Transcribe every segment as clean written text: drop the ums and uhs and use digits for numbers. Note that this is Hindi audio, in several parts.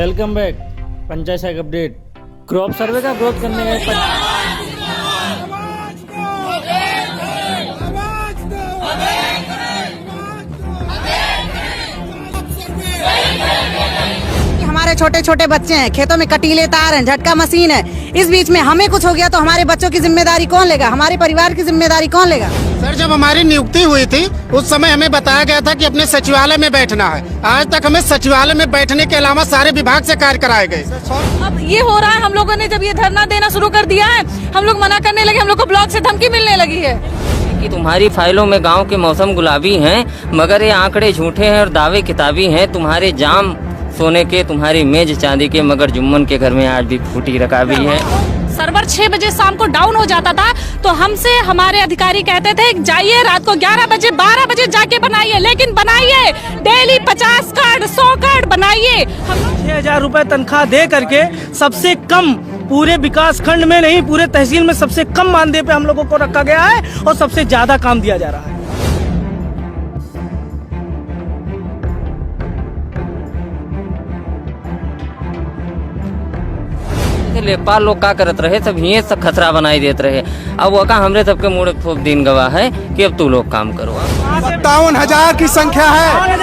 वेलकम बैक पंचायत सहायक अपडेट। क्रॉप सर्वे का विरोध करने गए हमारे छोटे छोटे बच्चे हैं, खेतों में कटीले तार हैं, झटका मशीन है। इस बीच में हमें कुछ हो गया तो हमारे बच्चों की जिम्मेदारी कौन लेगा? हमारे परिवार की जिम्मेदारी कौन लेगा? सर, जब हमारी नियुक्ति हुई थी उस समय हमें बताया गया था कि अपने सचिवालय में बैठना है। आज तक हमें सचिवालय में बैठने के अलावा सारे विभाग से कार्य कराए गए। अब ये हो रहा है, हम लोगों ने जब ये धरना देना शुरू कर दिया है, हम लोग मना करने लगे, हम लोग को ब्लॉक से धमकी मिलने लगी है कि तुम्हारी फाइलों में गांव के मौसम गुलाबी हैं, मगर ये आंकड़े झूठे हैं और दावे किताबी हैं। तुम्हारे जाम सोने के, तुम्हारी मेज चांदी के, मगर जुम्मन के घर में आज भी फूटी रकाबी है। सर्वर 6 बजे शाम को डाउन हो जाता था तो हमसे हमारे अधिकारी कहते थे जाइए रात को 11 बजे 12 बजे जाके बनाइए, लेकिन बनाइए डेली 50 कार्ड 100 कार्ड बनाइए। 6,000 रुपए तनख्वाह दे करके सबसे कम पूरे विकास खंड में नहीं, पूरे तहसील में सबसे कम मानदेय पे हम लोगों को रखा गया है और सबसे ज्यादा काम दिया जा रहा है। लेपाल लोग का करत रहे, सब ये सब खतरा बनाई देते रहे। अब वो का हमरे सबके मुड़ खूब दिन गवाह है कि अब तू लोग काम करो। 57,000 की संख्या है,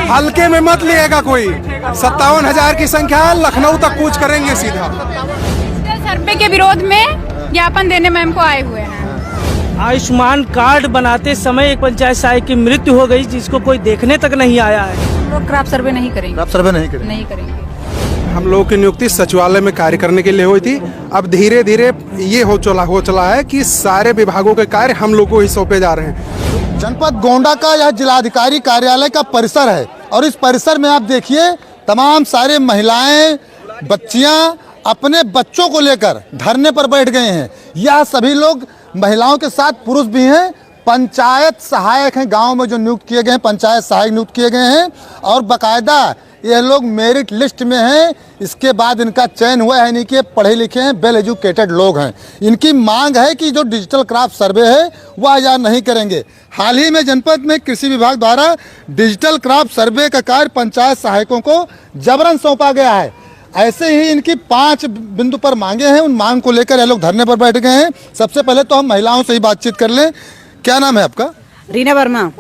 हल्के में मत लिएगा कोई। 57,000 की संख्या है, लखनऊ तक कूच करेंगे सीधा। सर्वे के विरोध में ज्ञापन देने में हमको आए हुए हैं। आयुष्मान कार्ड बनाते समय एक पंचायत सहायक की मृत्यु हो गई, जिसको कोई देखने तक नहीं आया है। हम लोग क्रॉप सर्वे नहीं करेंगे। क्रॉप सर्वे नहीं करेंगे। हम लोगों की नियुक्ति सचिवालय में कार्य करने के लिए हुई थी। अब धीरे धीरे ये हो चला है कि सारे विभागों के कार्य हम लोग को ही सौंपे जा रहे हैं। जनपद गोंडा का यह जिलाधिकारी कार्यालय का परिसर है और इस परिसर में आप देखिए तमाम सारे महिलाएं, बच्चियां अपने बच्चों को लेकर धरने पर बैठ गए हैं। यह सभी लोग महिलाओं के साथ पुरुष भी हैं, पंचायत सहायक हैं। गांव में जो नियुक्त किए गए हैं पंचायत सहायक नियुक्त किए गए हैं और बाकायदा ये लोग मेरिट लिस्ट में हैं। इसके बाद इनका चयन हुआ है, यानी कि पढ़े लिखे हैं, वेल एजुकेटेड लोग हैं। इनकी मांग है कि जो डिजिटल क्रॉप सर्वे है वह या नहीं करेंगे। हाल ही में जनपद में कृषि विभाग द्वारा डिजिटल क्रॉप सर्वे का कार्य पंचायत सहायकों को जबरन सौंपा गया है। ऐसे ही इनकी 5 बिंदु पर मांगे हैं, उन मांग को लेकर ये लोग धरने पर बैठ गए हैं। सबसे पहले तो हम महिलाओं से ही बातचीत कर लें। क्या नाम है आपका? रीना वर्मा।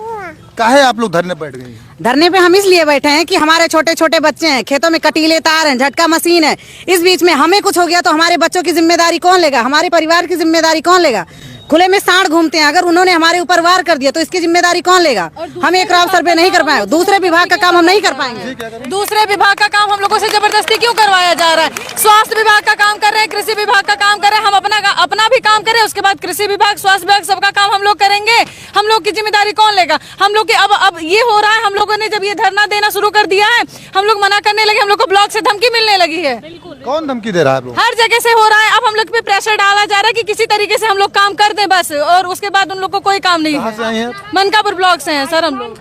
काहे आप लोग धरने बैठ गए? धरने पे हम इसलिए बैठे हैं कि हमारे छोटे छोटे बच्चे हैं, खेतों में कटीले तार हैं, झटका मशीन है। इस बीच में हमें कुछ हो गया तो हमारे बच्चों की जिम्मेदारी कौन लेगा? हमारे परिवार की जिम्मेदारी कौन लेगा? खुले में सांड घूमते हैं, अगर उन्होंने हमारे ऊपर वार कर दिया तो इसकी जिम्मेदारी कौन लेगा? हम एक क्रॉप सर्वे नहीं कर पाएंगे, दूसरे विभाग का काम हम नहीं कर पाएंगे। दूसरे विभाग का काम हम लोगों से जबरदस्ती क्यों करवाया जा रहा है? स्वास्थ्य विभाग का काम कर रहे हैं, कृषि विभाग का काम कर रहे हैं, हम अपना भी काम करें, उसके बाद कृषि विभाग, स्वास्थ्य विभाग, सबका काम हम लोग करेंगे। हम लोग की जिम्मेदारी कौन लेगा? हम लोग की अब ये हो रहा है, हम लोगों ने जब ये धरना देना शुरू कर दिया है, हम लोग मना करने लगे, हम लोग को ब्लॉक से धमकी मिलने लगी है। कौन धमकी दे रहा है? हर जगह से हो रहा है। अब हम लोग पे प्रेशर डाला जा रहा है कि किसी तरीके से हम लोग काम कर दें बस, और उसके बाद उन लोग को कोई काम नहीं है। मनकापुर ब्लॉक से हैं सर हम लोग।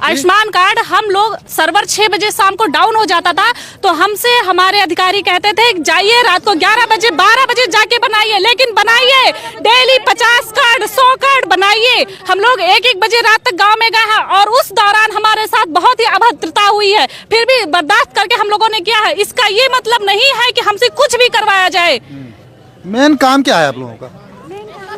आयुष्मान कार्ड हम लोग सर्वर 6 बजे शाम को डाउन हो जाता था तो हमसे हमारे अधिकारी कहते थे जाइए रात को 11 बजे 12 बजे जाके बनाइए, लेकिन बनाइए डेली 50 कार्ड 100 कार्ड बनाइए। हम लोग 1-1 बजे रात तक गांव में गए हैं और उस दौरान हमारे साथ बहुत ही अभद्रता हुई है, फिर भी बर्दाश्त करके हम लोगों ने किया है। इसका ये मतलब नहीं है कि हमसे कुछ भी करवाया जाए। मेन काम क्या है आप लोगों का?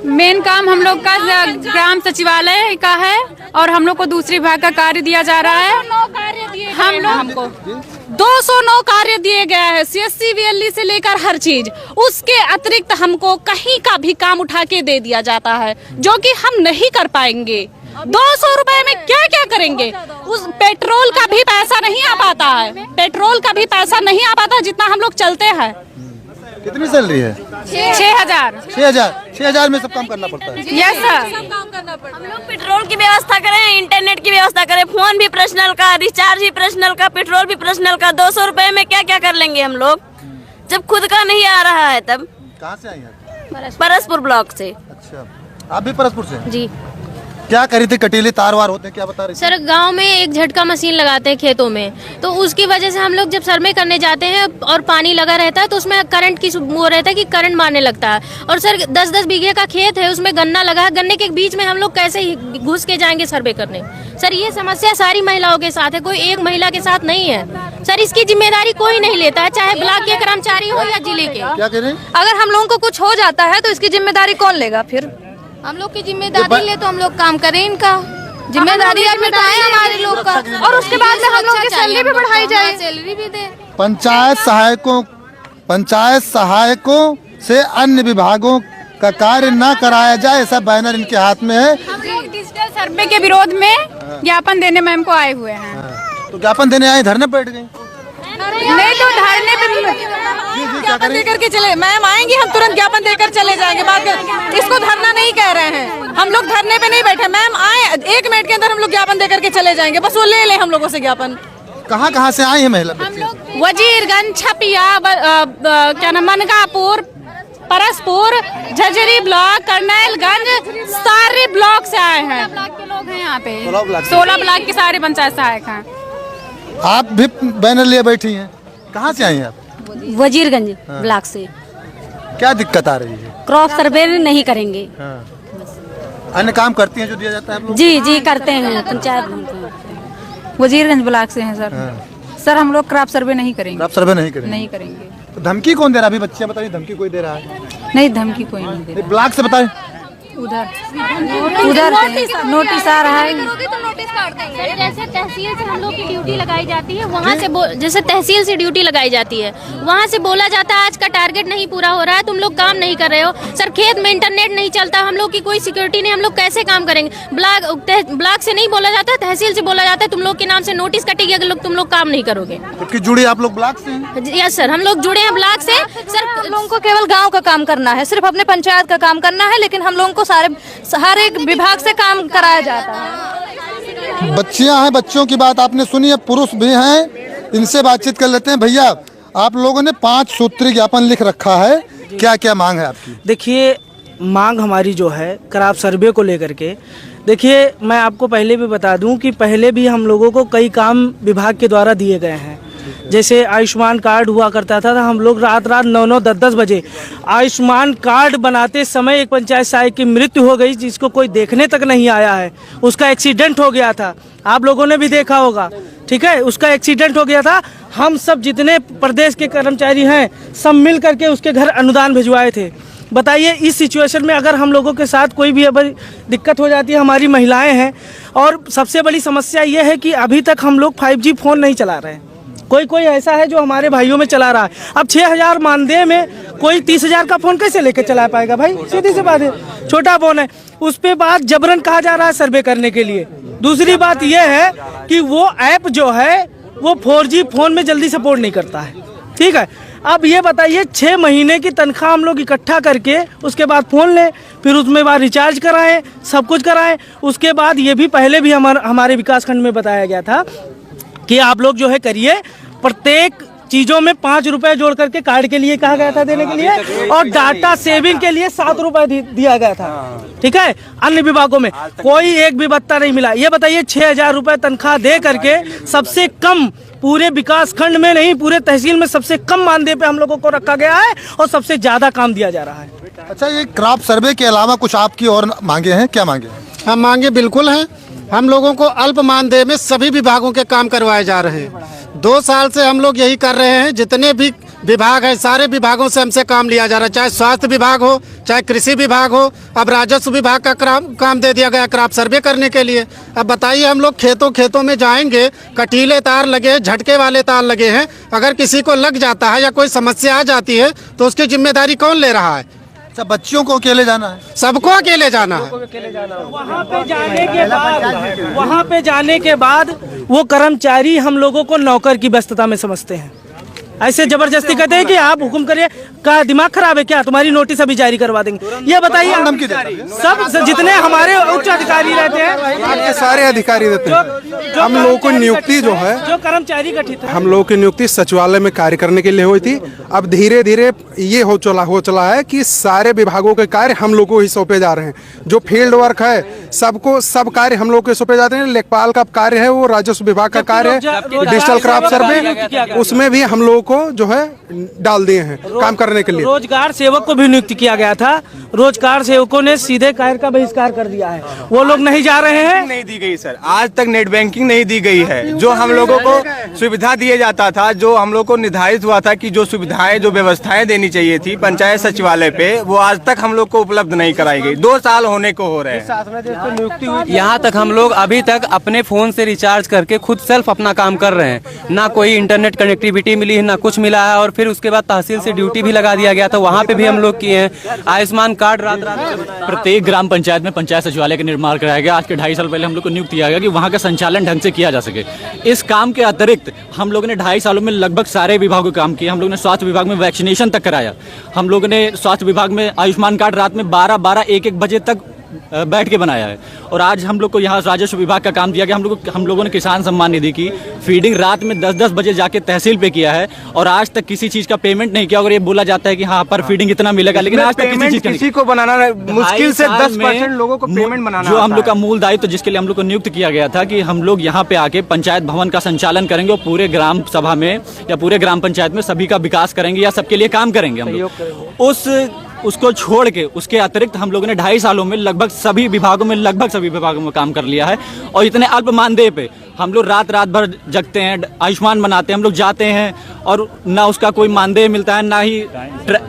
मेन काम हम लोग का ग्राम सचिवालय का है और हम लोग को दूसरे विभाग का कार्य दिया जा रहा है। हम लोग हमको 209 कार्य दिए गया है, CSC VLE से लेकर हर चीज। उसके अतिरिक्त हमको कहीं का भी काम उठा के दे दिया जाता है जो कि हम नहीं कर पाएंगे। 200 रुपए में क्या क्या करेंगे? उस पेट्रोल का भी पैसा नहीं आ पाता है, पेट्रोल का भी पैसा नहीं आ पाता जितना हम लोग चलते हैं। कितनी सैलरी है? 6,000 में सब काम करना पड़ता है। Yes sir. हम लोग पेट्रोल की व्यवस्था करें, इंटरनेट की व्यवस्था करें, फोन भी पर्सनल का, रिचार्ज भी पर्सनल का, पेट्रोल भी पर्सनल का। 200 रुपए में क्या क्या कर लेंगे हम लोग जब खुद का नहीं आ रहा है तब। कहाँ से आई हैं? परसपुर ब्लॉक से। अच्छा, आप भी परसपुर से? जी। क्या करी थी? कटीले तार वार होते हैं, क्या बता रहे थे? सर गांव में एक झटका मशीन लगाते हैं खेतों में, तो उसकी वजह से हम लोग जब सर्वे करने जाते हैं और पानी लगा रहता है तो उसमें करंट की वो रहता है कि करंट मारने लगता है। और सर 10-10 बीघे का खेत है, उसमें गन्ना लगा है, गन्ने के बीच में हम लोग कैसे घुस के जाएंगे सर्वे करने? सर ये समस्या सारी महिलाओं के साथ है, कोई एक महिला के साथ नहीं है। सर इसकी जिम्मेदारी कोई नहीं लेता है, चाहे ब्लॉक के कर्मचारी हो या जिले के। क्या कह रहे हैं? अगर हम लोगों को कुछ हो जाता है तो इसकी जिम्मेदारी कौन लेगा? फिर हम लोग की जिम्मेदारी ले तो हम लोग काम करें, इनका जिम्मेदारी अब मिटाएं हमारे लोग का, और उसके बाद में हम लोग की सैलरी भी बढ़ाई जाए, सैलरी भी दे। पंचायत सहायकों से अन्य विभागों का कार्य न कराया जाए, ऐसा बैनर इनके हाथ में है। हम लोग डिजिटल सर्वे के विरोध में ज्ञापन देने मैम को आए हुए हैं। तो ज्ञापन देने आए, धरने बैठ गए। नहीं तो धरने पे ज्ञापन देकर के चले मैम आएंगे, हम तुरंत ज्ञापन देकर चले जाएंगे। बात इसको धरना नहीं कह रहे हैं, हम लोग धरने पे नहीं बैठे। मैम आए 1 मिनट के अंदर हम लोग ज्ञापन देकर के चले जाएंगे, बस वो ले ले हम लोगों से ज्ञापन। कहाँ से आई है महिला? वजीरगंज, छपिया, क्या नाम, मनकापुर, परसपुर, झज्जरी ब्लॉक, करनैलगंज, सारे ब्लॉक से आए हैं। ब्लॉक के लोग हैं यहाँ पे, 16 ब्लॉक के सारे पंचायत सहायक हैं। आप भी बैनर लिए बैठी हैं, कहाँ से आई हैं आप? वजीरगंज ब्लॉक से। क्या दिक्कत आ रही है? क्रॉप सर्वे नहीं करेंगे। अन्य काम करती हैं जो दिया जाता है आप लोग? जी करते हैं पंचायत। वजीरगंज ब्लॉक से हैं सर। सर हम लोग क्रॉप सर्वे नहीं करेंगे। क्रॉप सर्वे नहीं करेंगे? नहीं करेंगे। तो धमकी कौन दे रहा है? अभी बच्चियां बताइए, धमकी कोई दे रहा है? नहीं धमकी कोई नहीं दे रहा। ब्लॉक से बताएं। उधर नोटिस आ रहा है। सर जैसे तहसील से हम लोग की ड्यूटी लगाई जाती है, वहाँ से जैसे तहसील से ड्यूटी लगाई जाती है, वहाँ से बोला जाता है आज का टारगेट नहीं पूरा हो रहा है, तुम लोग काम नहीं कर रहे हो। सर खेत में इंटरनेट नहीं चलता, हम लोग की कोई सिक्योरिटी नहीं, हम लोग कैसे काम करेंगे? ब्लॉक से नहीं बोला जाता, तहसील से बोला जाता है तुम लोग के नाम से नोटिस कटेगी अगर तुम लोग काम नहीं करोगे। जबकि जुड़े आप लोग ब्लॉक से हैं? यस सर, हम लोग जुड़े हैं ब्लॉक से। सर हम लोगों को केवल गाँव का काम करना है, सिर्फ अपने पंचायत का काम करना है, लेकिन हम लोगों को हर एक विभाग से काम कराया जाता है। बच्चियां हैं, बच्चों की बात आपने सुनी है, पुरुष भी हैं, इनसे बातचीत कर लेते हैं। भैया आप लोगों ने 5 सूत्री ज्ञापन लिख रखा है, क्या क्या मांग है आपकी? देखिए मांग हमारी जो है क्रॉप सर्वे को लेकर के, देखिए मैं आपको पहले भी बता दूं कि पहले भी हम लोगों को कई काम विभाग के द्वारा दिए गए हैं। जैसे आयुष्मान कार्ड हुआ करता था, हम लोग रात 9-9, 10-10 बजे आयुष्मान कार्ड बनाते समय एक पंचायत सहायक की मृत्यु हो गई, जिसको कोई देखने तक नहीं आया है। उसका एक्सीडेंट हो गया था, आप लोगों ने भी देखा होगा, ठीक है, उसका एक्सीडेंट हो गया था। हम सब जितने प्रदेश के कर्मचारी हैं सब मिल करके उसके घर अनुदान भिजवाए थे। बताइए इस सिचुएशन में अगर हम लोगों के साथ कोई भी अगर दिक्कत हो जाती है, हमारी महिलाएं हैं, और सबसे बड़ी समस्या ये है कि अभी तक हम लोग 5G फ़ोन नहीं चला रहे हैं। कोई ऐसा है जो हमारे भाइयों में चला रहा है। अब 6000 मानदेय में कोई 30,000 का फ़ोन कैसे लेकर चला पाएगा भाई? सीधी सी बात है, छोटा फ़ोन है, उस पे बात जबरन कहा जा रहा है सर्वे करने के लिए। दूसरी बात यह है कि वो ऐप जो है वो 4G फ़ोन में जल्दी सपोर्ट नहीं करता है, ठीक है। अब ये बताइए 6 महीने की तनख्वाह हम लोग इकट्ठा करके उसके बाद फ़ोन लें, फिर उसमें बाद रिचार्ज कराएं, सब कुछ कराएं। उसके बाद ये भी पहले भी हमारे विकास खंड में बताया गया था कि आप लोग जो है करिए, प्रत्येक चीजों में 5 रुपए जोड़ करके कार्ड के लिए कहा गया था देने के लिए, और डाटा सेविंग के लिए 7 रुपए दिया गया था, ठीक है। अन्य विभागों में कोई एक भी भत्ता नहीं मिला। ये बताइए 6000 रुपए तनख्वाह दे करके सबसे कम पूरे विकास खंड में नहीं, पूरे तहसील में सबसे कम मानदेय पे हम लोगों को रखा गया है और सबसे ज्यादा काम दिया जा रहा है। अच्छा, ये क्रॉप सर्वे के अलावा कुछ आपकी और मांगे हैं? क्या मांगे? हम मांगे बिल्कुल हैं। हम लोगों को अल्प मानदेय में सभी विभागों के काम करवाए जा रहे हैं। 2 साल से हम लोग यही कर रहे हैं। जितने भी विभाग हैं सारे विभागों से हमसे काम लिया जा रहा है, चाहे स्वास्थ्य विभाग हो, चाहे कृषि विभाग हो। अब राजस्व विभाग का काम दे दिया गया क्रॉप सर्वे करने के लिए। अब बताइए हम लोग खेतों में जाएंगे, कटीले तार लगे, झटके वाले तार लगे हैं, अगर किसी को लग जाता है या कोई समस्या आ जाती है तो उसकी जिम्मेदारी कौन ले रहा है? सब बच्चियों को अकेले जाना है? सबको अकेले जाना है। वहाँ पे जाने के बाद वो कर्मचारी हम लोगों को नौकर की व्यस्तता में समझते हैं। ऐसे जबरदस्ती कहते हैं कि आप हुक्म करिए, का दिमाग खराब है क्या, तुम्हारी नोटिस अभी जारी करवा देंगे। ये बताइए सब जितने हमारे उच्च अधिकारी रहते हैं, सारे अधिकारी देते हैं। हम लोगों को नियुक्ति जो है, जो कर्मचारी गठित है, हम लोगों की नियुक्ति सचिवालय में कार्य करने के लिए हुई थी। अब धीरे धीरे ये हो चला है कि सारे विभागों के कार्य हम लोगों को ही सौंपे जा रहे हैं। जो फील्ड वर्क है, सबको सब कार्य हम लोग के सौंपे जाते हैं। लेखपाल का कार्य है वो राजस्व विभाग का कार्य है, डिजिटल क्रॉप सर्वे उसमें भी हम लोगों को जो है डाल दिए हैं काम करने के लिए। रोजगार सेवक को भी नियुक्त किया गया था, रोजगार सेवकों ने सीधे कार्य का बहिष्कार कर दिया है, वो लोग नहीं जा रहे हैं। नहीं दी गई सर, आज तक नेट बैंकिंग नहीं दी गई है। जो हम लोगों को सुविधा दिया जाता था, जो हम लोग को निर्धारित हुआ था कि जो सुविधाएं जो व्यवस्थाएं देनी चाहिए थी पंचायत सचिवालय पे, वो आज तक हम लोग को उपलब्ध नहीं कराई गई। 2 साल होने को हो रहे हैं। यहाँ तक हम लोग अभी तक अपने फोन से रिचार्ज करके खुद सेल्फ अपना काम कर रहे हैं, ना कोई इंटरनेट कनेक्टिविटी मिली है ना कुछ मिला है। और फिर उसके बाद तहसील से ड्यूटी भी लगा दिया गया था, वहाँ पे भी हम लोग किए हैं। आयुष्मान कार्ड रात प्रत्येक ग्राम पंचायत में पंचायत सचिवालय का निर्माण कराया गया। आज के 2.5 साल पहले हम लोग को नियुक्त किया गया कि वहाँ का संचालन ढंग से किया जा सके। इस काम के अतिरिक्त हम लोगों ने 2.5 सालों में लगभग सारे विभागों का काम किया। हम लोगों ने स्वास्थ्य विभाग में वैक्सीनेशन तक कराया। हम लोगों ने स्वास्थ्य विभाग में आयुष्मान कार्ड रात में 12-12, 1-1 बजे तक बैठ के बनाया है। और आज हम लोग को यहाँ राजस्व विभाग का काम दिया गया। हम लोगों ने किसान सम्मान निधि की फीडिंग रात में 10-10 बजे जाके तहसील पे किया है और आज तक किसी चीज का पेमेंट नहीं किया। और ये बोला जाता है कि हाँ पर फीडिंग इतना मिलेगा, लेकिन आज तक किसी को बनाना मुश्किल से 10% लोगों को पेमेंट बनाना। जो हम लोग का मूल दायित्व जिसके लिए हम लोग को नियुक्त किया गया था कि हम लोग यहाँ पे आके पंचायत भवन का संचालन करेंगे और पूरे ग्राम सभा में या पूरे ग्राम पंचायत में सभी का विकास करेंगे या सबके लिए काम करेंगे। हम लोग उसको छोड़ के उसके अतिरिक्त हम लोगों ने 2.5 सालों में लगभग सभी विभागों में काम कर लिया है। और इतने अल्प मानदेय पे हम लोग रात भर जगते हैं, आयुष्मान बनाते हैं, हम लोग जाते हैं और ना उसका कोई मानदेय मिलता है, ना ही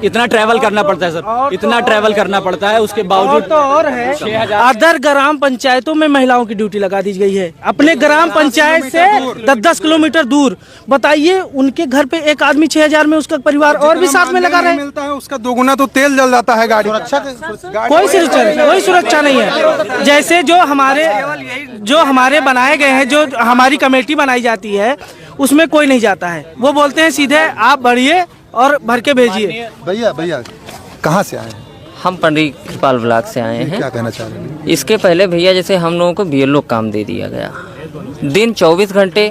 इतना ट्रैवल करना पड़ता है सर, इतना ट्रैवल करना पड़ता है। उसके बावजूद तो और है, अदर ग्राम पंचायतों में महिलाओं की ड्यूटी लगा दी गई है अपने ग्राम पंचायत से 10-10 किलोमीटर दूर। बताइए उनके घर पे एक आदमी 6,000 में उसका परिवार और भी साथ में लगा रहे, मिलता है उसका 2 गुना तो तेल जल जाता है गाड़ी। कोई सुरक्षा नहीं है। जैसे जो हमारे बनाए गए हैं, जो हमारी कमेटी बनाई जाती है उसमें कोई नहीं जाता है। वो बोलते हैं सीधे आप बढ़िए और भर के भेजिए। भैया कहाँ से आए हैं? हम पंडित कृपाल ब्लॉक से आए हैं। क्या कहना चाह रहे हैं? इसके पहले भैया जैसे हम लोगों को BLO काम दे दिया गया, दिन 24 घंटे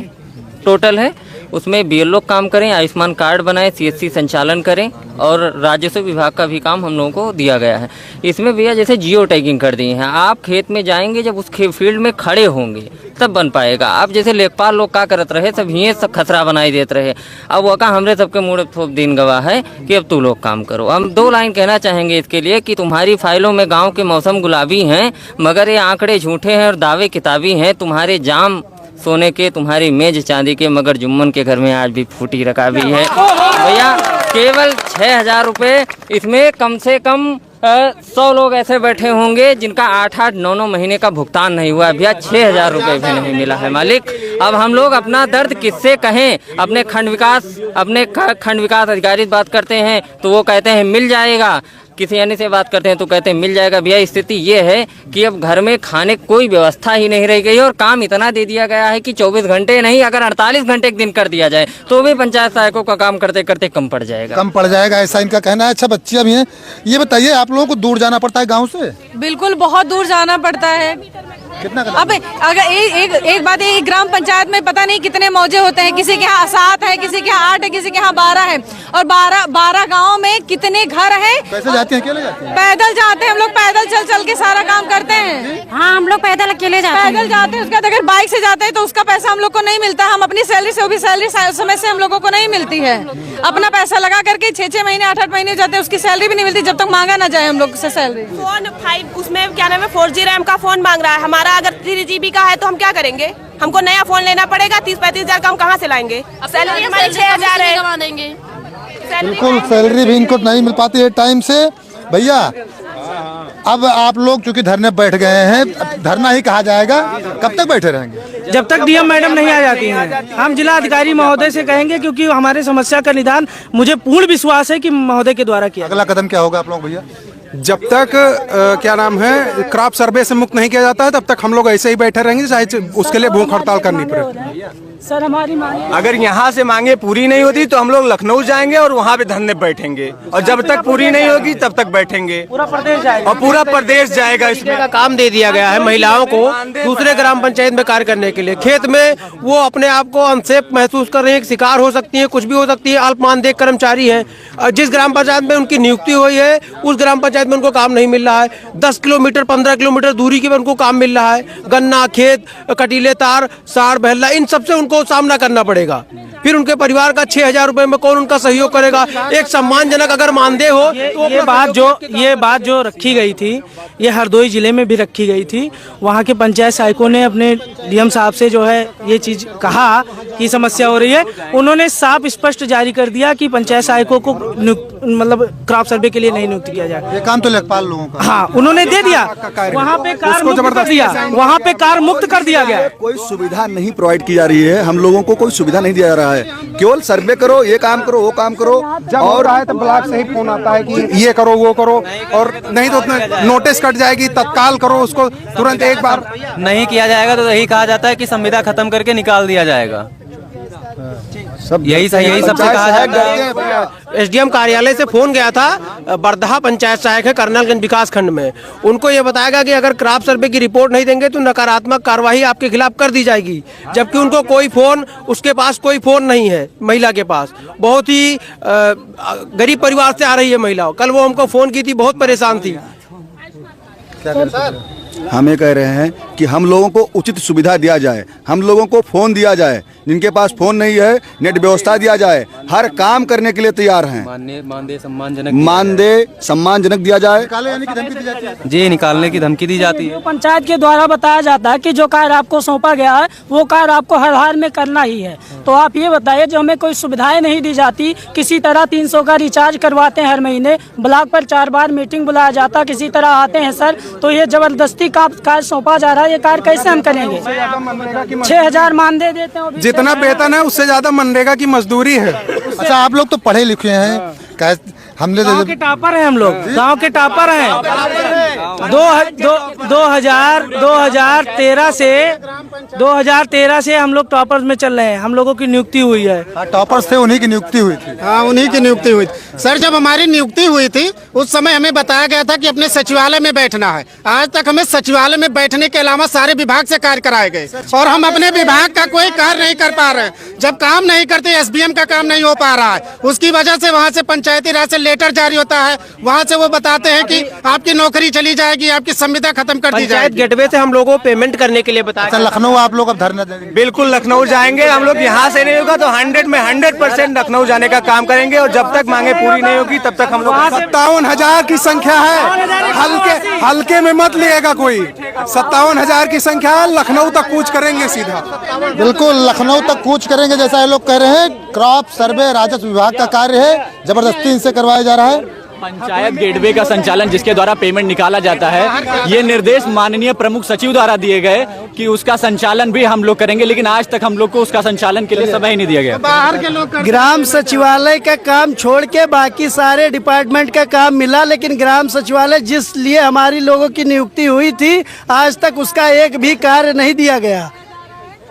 टोटल है, उसमें BLO काम करें, आयुष्मान कार्ड बनाएं, CSC संचालन करें और राजस्व विभाग का भी काम हम लोगों को दिया गया है। इसमें भैया जैसे जियो टैगिंग कर दी है, आप खेत में जाएंगे जब उस फील्ड में खड़े होंगे तब बन पाएगा। आप जैसे लेखपाल लोग क्या करत रहे, सब ये सब खतरा बनाई देते रहे। अब वो का हमरे सबके मुँह थोप दिन गवाह है कि अब तू लोग काम करो। हम 2 लाइन कहना चाहेंगे इसके लिए कि तुम्हारी फाइलों में गाँव के मौसम गुलाबी हैं, मगर ये आंकड़े झूठे हैं और दावे किताबी हैं। तुम्हारे जाम सोने के, तुम्हारी मेज चांदी के, मगर जुम्मन के घर में आज भी फूटी रकाबी है। भैया केवल 6,000 रुपये, इसमें कम से कम 100 लोग ऐसे बैठे होंगे जिनका 8-8, 9-9 महीने का भुगतान नहीं हुआ। भैया 6,000 रुपये भी नहीं मिला है मालिक। अब हम लोग अपना दर्द किससे कहें? अपने खंड विकास अधिकारी से बात करते हैं तो वो कहते हैं मिल जाएगा, किसी अन्य से बात करते हैं तो कहते हैं मिल जाएगा। भैया स्थिति ये है कि अब घर में खाने की कोई व्यवस्था ही नहीं रह गई और काम इतना दे दिया गया है कि 24 घंटे नहीं, अगर 48 घंटे एक दिन कर दिया जाए तो भी पंचायत सहायकों का काम करते करते कम पड़ जाएगा। ऐसा इनका कहना है। अच्छा बच्चियां भी हैं, ये बताइए आप लोगों को दूर जाना पड़ता है गाँव से? बिल्कुल बहुत दूर जाना पड़ता है। कितना? अब अगर एक बात है, एक ग्राम पंचायत में पता नहीं कितने मौजे होते हैं, किसी के यहाँ 7 है, किसी के यहाँ 8 है, किसी के यहाँ 12 है और 12 गाँव में कितने घर हैं। कैसे जाती हैं? अकेले जाती हैं? पैदल जाते हैं हम लोग, पैदल चल के सारा काम करते हैं। हाँ हम लोग पैदल अकेले जाते हैं। पैदल जाते हैं, उसके बाद अगर बाइक से जाते हैं तो उसका पैसा हम लोग को नहीं मिलता। हम अपनी सैलरी से, वो भी सैलरी समय से हम लोगों को नहीं मिलती है। अपना पैसा लगा करके 6-6 महीने 8-8 महीने हो जाते हैं, उसकी सैलरी भी नहीं मिलती जब तक मांगा ना जाए हम लोग से सैलरी। फोन 5 उसमें क्या नाम है 4G रैम का फोन मांग रहा है। हमारा अगर 3GB का है तो हम क्या करेंगे? हमको नया फोन लेना पड़ेगा। 30-35 हजार का हम कहाँ से लाएंगे? सैलरी हमारी 6,000 है। बिल्कुल सैलरी भी इनको नहीं मिल पाती है टाइम से। भैया अब आप लोग चूंकि धरने बैठ गए हैं, धरना ही कहा जाएगा, कब तक बैठे रहेंगे? जब तक DM मैडम नहीं आ जाती हैं। हम जिला अधिकारी महोदय से कहेंगे क्योंकि हमारे समस्या का निदान मुझे पूर्ण विश्वास है कि महोदय के द्वारा किया। अगला कदम क्या होगा आप लोग भैया? जब तक क्या नाम है क्रॉप सर्वे से मुक्त नहीं किया जाता है तब तक हम लोग ऐसे ही बैठे रहेंगे, चाहे उसके लिए भूख हड़ताल करनी पड़े। सर हमारी मांगे अगर यहाँ से मांगे पूरी नहीं होती तो हम लोग लखनऊ जाएंगे और वहाँ पे धरने बैठेंगे, और जब तक पूरी नहीं होगी तब तक बैठेंगे। पूरा प्रदेश जाएगा और पूरा प्रदेश जाएगा। इसमें का काम दे दिया गया है महिलाओं को दूसरे ग्राम पंचायत में कार्य करने के लिए। खेत में वो अपने आप को अनसेफ महसूस कर रहे हैं, शिकार हो सकती है, कुछ भी हो सकती है। अल्प मानदेय कर्मचारी हैं, जिस ग्राम पंचायत में उनकी नियुक्ति हुई है उस ग्राम पंचायत में उनको काम नहीं मिल रहा है। 10 किलोमीटर 15 किलोमीटर दूरी के उनको काम मिल रहा है। गन्ना खेत, कटीले तार, साड़ बहला, इन सबसे उनको सामना करना पड़ेगा। फिर उनके परिवार का 6,000 रुपए में कौन उनका सहयोग करेगा? एक सम्मानजनक अगर मानदेय हो तो ये बात जो रखी गई थी, ये हरदोई जिले में भी रखी गई थी। वहाँ के पंचायत सहायकों ने अपने डीएम साहब से जो है ये चीज कहा कि समस्या हो रही है। उन्होंने साफ स्पष्ट जारी कर दिया कि पंचायत सहायकों को मतलब क्रॉप सर्वे के लिए नहीं नियुक्त किया जाए। ये काम तो लेखपाल लोगों का। हाँ, उन्होंने दे दिया, वहाँ पे कार मुक्त कर दिया, वहाँ पे कार मुक्त कर दिया गया। कोई सुविधा नहीं प्रोवाइड की जा रही है, हम लोगों को कोई सुविधा नहीं दिया जा रहा है। केवल सर्वे करो, ये काम करो, वो काम करो, और आए तो ब्लॉक से ही फोन आता है कि ये करो वो करो, और नहीं तो नोटिस कट जाएगी, तत्काल करो उसको तुरंत। एक बार नहीं किया जाएगा तो यही कहा जाता है कि संविदा खत्म करके निकाल दिया जाएगा। यही सबसे कहा जाता है। एसडीएम कार्यालय से फोन गया था, बरदहा पंचायत सहायक है करनालगंज विकास खंड में। उनको ये बताया गया कि अगर क्रॉप सर्वे की रिपोर्ट नहीं देंगे तो नकारात्मक कार्रवाई आपके खिलाफ कर दी जाएगी, जबकि उनको कोई फोन, उसके पास कोई फोन नहीं है। महिला के पास बहुत ही गरीब परिवार से आ रही है महिला, कल वो हमको फोन की थी, बहुत परेशान थी। हम ये कह रहे हैं कि हम लोगों को उचित सुविधा दिया जाए, हम लोगों को फोन दिया जाए, जिनके पास फोन नहीं है नेट व्यवस्था दिया जाए। हर काम करने के लिए तैयार हैं। मानदेय सम्मानजनक दिया जाए। जी, निकालने की धमकी दी जाती है। पंचायत के द्वारा बताया जाता है कि जो कार्य आपको सौंपा गया है वो कार्य आपको हर हाल में करना ही है। तो आप ये बताइए, जो हमें कोई सुविधाएं नहीं दी जाती, किसी तरह 300 का रिचार्ज करवाते हैं हर महीने, ब्लॉक पर 4 बार मीटिंग बुलाया जाता, किसी तरह आते हैं सर, तो ये जबरदस्ती का कार्य सौंपा जा रहा है। ये कार्य कैसे हम करेंगे? 6,000 मानदेय देते हैं, जितना वेतन है उससे ज्यादा मनरेगा की मजदूरी है। अच्छा, आप लोग तो पढ़े लिखे हैं, हमने गाँव के टॉपर हैं, हम लोग गाँव के टॉपर हैं। 2013 से हम लोग टॉपर्स में चल रहे हैं, हम लोगों की नियुक्ति हुई है। टॉपर्स थे, उन्हीं की नियुक्ति हुई थी। हाँ, उन्हीं की नियुक्ति हुई थी। सर, जब हमारी नियुक्ति हुई थी उस समय हमें बताया गया था कि अपने सचिवालय में बैठना है। आज तक हमें सचिवालय में बैठने के अलावा सारे विभाग से कार्य कराए गए और हम अपने विभाग का कोई कार्य नहीं कर पा रहे हैं। जब काम नहीं करते, एसडीएम का काम नहीं हो पा रहा है, उसकी वजह से वहाँ से पंचायती राज से लेटर जारी होता है, वहाँ से वो बताते हैं कि आपकी नौकरी चली जाएगी, आपकी संविदा खत्म कर दी जाएगी। गेटवे से हम लोगों को पेमेंट करने के लिए बताया। लखनऊ आप लोग अब धरना देंगे? बिल्कुल लखनऊ जाएंगे हम लोग। यहाँ से नहीं होगा तो 100 में 100% लखनऊ जाने का काम करेंगे, और जब तक मांगे पूरी नहीं होगी तब तक हम लोग। 57,000 की संख्या है, हल्के में मत लिएगा कोई। 57,000 की संख्या है, लखनऊ तक कूच करेंगे सीधा। बिल्कुल लखनऊ तक कूच करेंगे, जैसा ये लोग कह रहे हैं। क्रॉप सर्वे राजस्व विभाग का कार्य है, जबरदस्ती इनसे करवाया जा रहा है। पंचायत गेटवे का संचालन, जिसके द्वारा पेमेंट निकाला जाता है, ये निर्देश माननीय प्रमुख सचिव द्वारा दिए गए कि उसका संचालन भी हम लोग करेंगे, लेकिन आज तक हम लोग को उसका संचालन के लिए समय ही नहीं दिया गया। बाहर के लोग ग्राम सचिवालय का काम छोड़ के बाकी सारे डिपार्टमेंट का काम मिला, लेकिन ग्राम सचिवालय जिस लिए हमारी लोगों की नियुक्ति हुई थी, आज तक उसका एक भी कार्य नहीं दिया गया।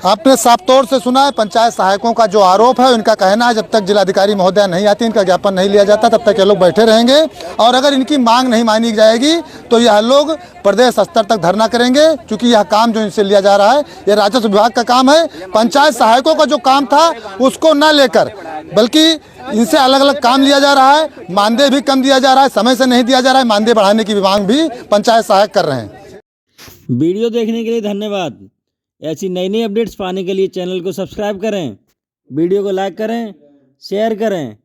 आपने साफ तौर से सुना है पंचायत सहायकों का जो आरोप है। इनका कहना है जब तक जिलाधिकारी महोदय नहीं आती, इनका ज्ञापन नहीं लिया जाता, तब तक ये लोग बैठे रहेंगे, और अगर इनकी मांग नहीं मानी जाएगी तो यह लोग प्रदेश स्तर तक धरना करेंगे, क्योंकि यह काम जो इनसे लिया जा रहा है ये राजस्व विभाग का काम है। पंचायत सहायकों का जो काम था उसको न लेकर, बल्कि इनसे अलग अलग काम लिया जा रहा है। मानदेय भी कम दिया जा रहा है, समय से नहीं दिया जा रहा है। मानदेय बढ़ाने की मांग भी पंचायत सहायक कर रहे हैं। वीडियो देखने के लिए धन्यवाद। ऐसी नई नई अपडेट्स पाने के लिए चैनल को सब्सक्राइब करें, वीडियो को लाइक करें, शेयर करें